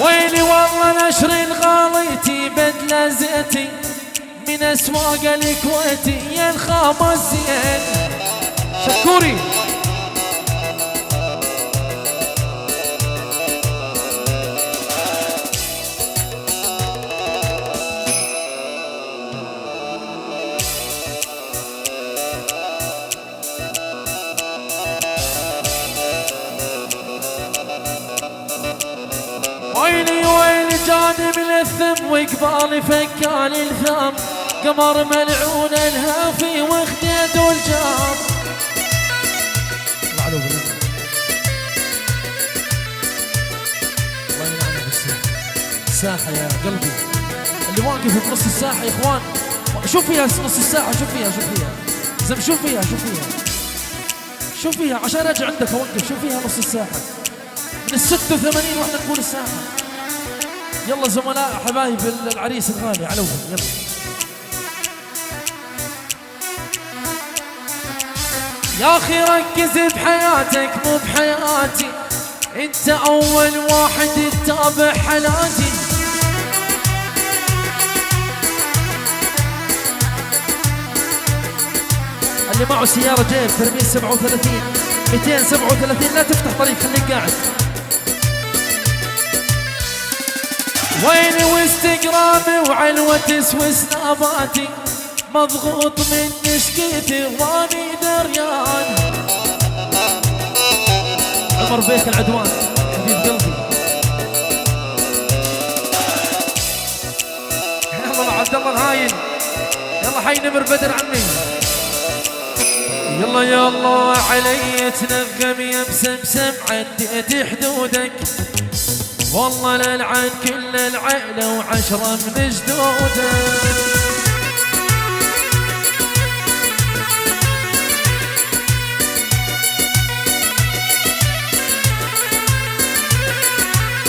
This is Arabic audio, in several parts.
ويلي والله نشر الغاليتي بدله زيتي من اسواق الكويتي يا الخامس زين. شكوري ويلي ويلي جاني من الثم وقبالي فكان الثام قمر ملعون الهافي وخديد والجام. الله ينعم بالساحة يا قلبي اللي واقف بنص الساحة يا اخوان. شوف فيها نص الساحة شوف فيها زم شوف فيها عشان اجي عندك اوقف. شوف فيها نص الساحة من 86 واحنا نقول الساحة. يلا زملاء حبايب العريس الغالي علوهم يلا. يا اخي ركز بحياتك مو بحياتي انت اول واحد تتابع حالاتي. اللي معه سيارة جيب ترميز 37 237 لا تفتح طريق خليك قاعد. ويني وانستغرامي وعلوة وسناباتي مضغوط من نشكيتي واني دريان. عمر بيك العدوان حبيب قلبي. يلا مع عبد الله الهاين يلا حي نمر بدر عمي. يلا علي تنغم يا مسمسم عديت حدودك والله للعن كل العيلة وعشرة من جدودك.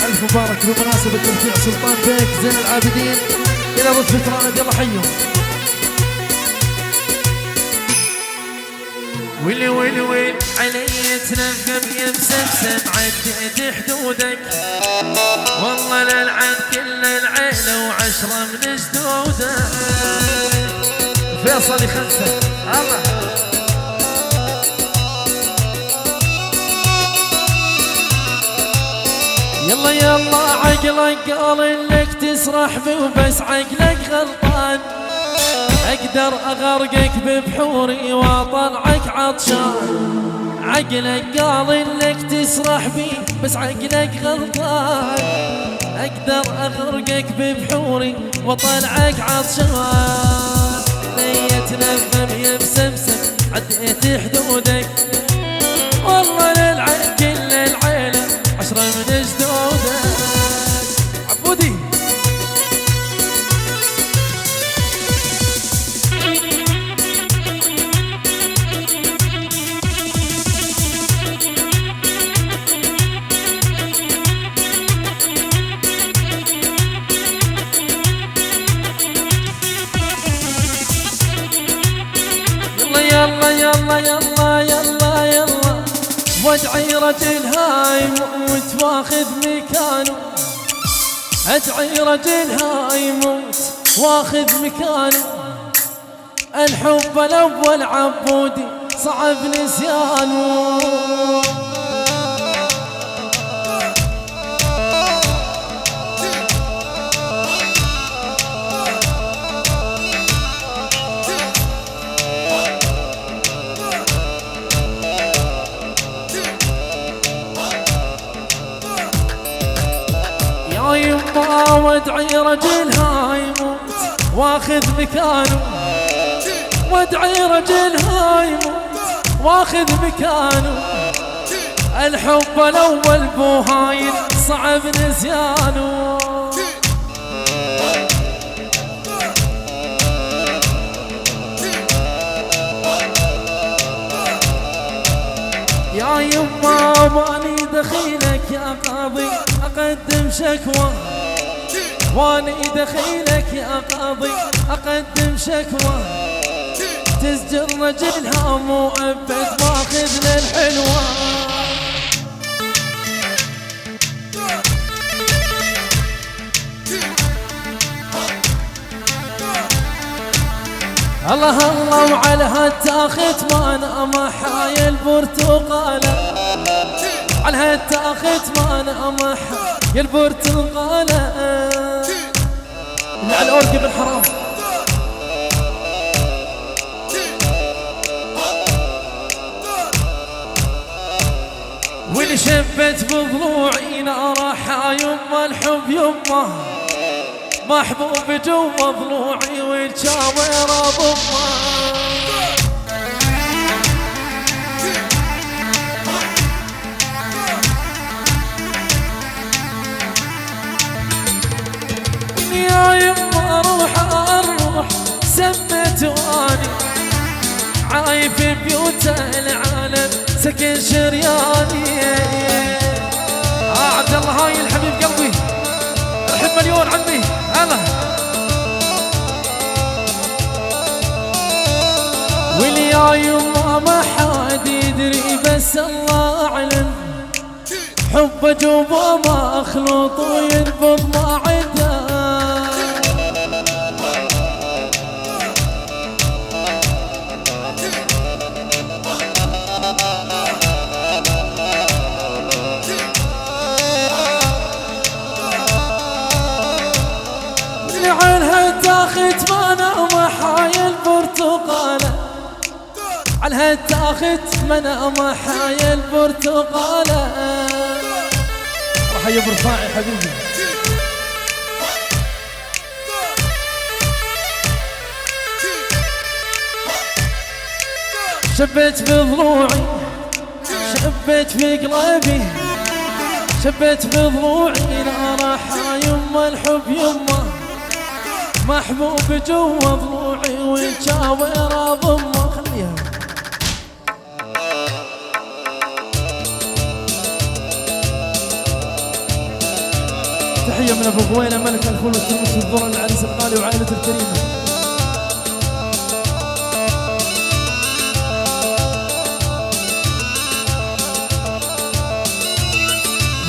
ألف مبارك بمناسبة ترفيع سلطان بيك زين العابدين إلى رتبة رائد يلا حيهم. ويلي ويلي ويل علي تنغم يا مسمسم عديت حدودك والله للعن كل العيلة وعشرة من جدودك. فيصل خمسة الله. يلا عقلك قال لك تسرح بي وبس عقلك غلطان. اقدر اغرقك ببحوري واطلعك عطشان. عقلك قال لك تسرح بي بس عقلك غلطان. اقدر اغرقك ببحوري واطلعك عطشان. ليت نغم يا مسمسم عديت حدودك والله للعين كل العيلة عشرة من جدودك. عبودي يلا وادعي رجل هاي موت واخذ مكانه. ادعي رجل هاي موت واخذ مكانه. الحب الاول عبودي صعب نسيانه. وادعي رجل هاي موت واخذ مكانه. وادعي رجل هاي موت واخذ مكانه. الحب الاول بو هاي صعب نسيانه. يا يما ماني دخيلك يا قاضي اقدم شكوى. واني دخيلك يا قاضي اقدم شكوى. تسجل رجلها مو ابد ماخذ للحلوة. الله الله وعلى هالتاخت ما نام حاي البرتقالة، على هالتاخت ما نام حاي البرتقالة. على الأورق بالحرام واللي شبت بضلوعي نارها يما الحب يما محبوب جوا ضلوعي والشاور ضمه. يا يما روح الروح سمت واني عايف بيوت العالم سكن شرياني. عبد الله هاي الحبيب قلبي الحب مليون عمي هلا. واليا يما ما حد يدري بس الله اعلم حب جوبه مخلوط وينبض ما عنده. عنها تاخت ما نام حاي البرتقالة، على هالتاخت ما نام حاي البرتقالة. وحي برفاعي حبيبي شبيت بضلوعي شبيت في قلبي شبيت بضلوعي نار يما الحب يما محبوب جوا ضلوعي والشاور ضمه. خليها تحية من ابو غوينة ملك الفول والترمس والذرة للعريس الغالي وعائلته الكريمة.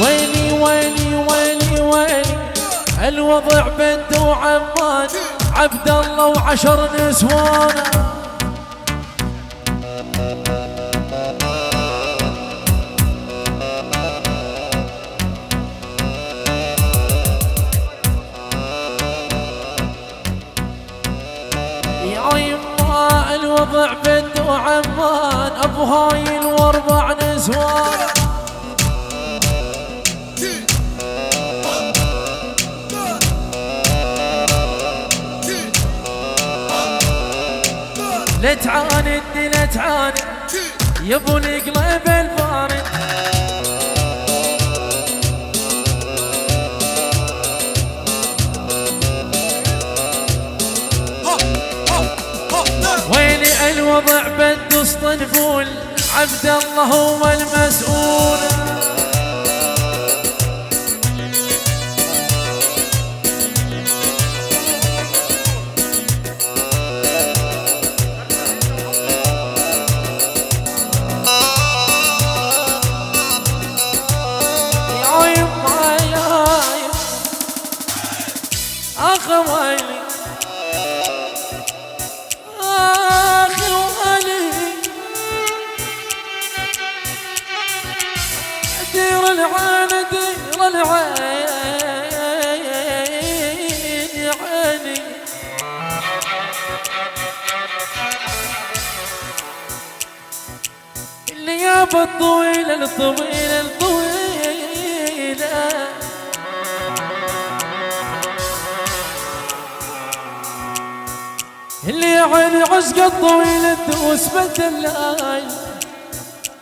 ويلي ويلي ويلي ويلي الوضع بنت وعمان عبد الله وعشر نسوان. يا يما الوضع بنت وعمان ابو هايل واربع نسوان. لا تعاند لا تعاند يا ابو القلب البارد. ويلي الوضع بد اسطنبول عبد الله هو المسؤول. ويلي ويلي دير العين دير العين يا عيني. الليابة الطويلة الطويلة الطويلة اللي عيني عشق الطويل تدوس بالدلاي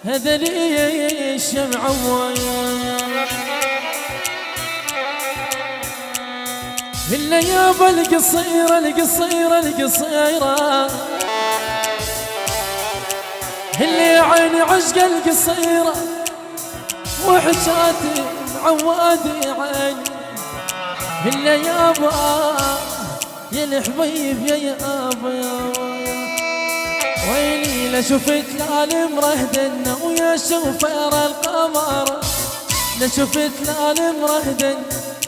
هذا لي الشمع ويا الليابة القصيرة القصيرة القصيرة اللي عيني عشق القصيرة وحشاتي عوادي عيني الليابة يا الحبيب يا يابا يا ويلي لا شفت لا المرهدن ويا شوفير القمر لا شفت لا المرهدن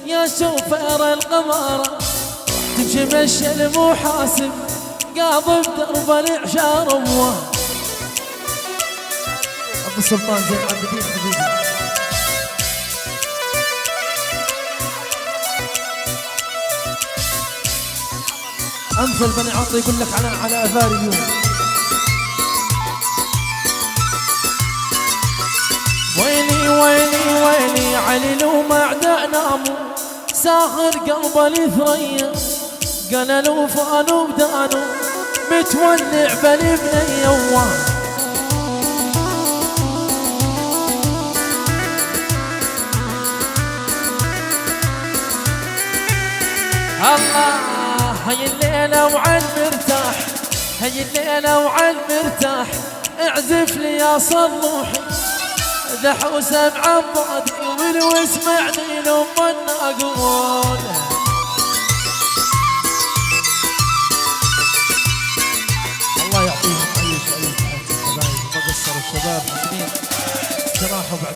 يا شوفير القمر تمشي مشي المحاسب قاضب درب الإعشار أبوه أبو السلطان زين العابدين حبيبي. أمثل بني عطي يقول لك على أثار اليوم. ويلي ويلي ويلي علي لو ما أعداء ناموا ساخر قلب الثريا قالوا فانوا بدانوا متولع بالبنية الله. هي الليلة وعلى المرتاح هي الليلة وعلى المرتاح اعزف لي يا صلوحي ذحوا سمع عبادي ولو اسمعني لما اقول. الله يعطيهم عيش الحبايب ما قصروا الشباب حسنين استراحوا بعد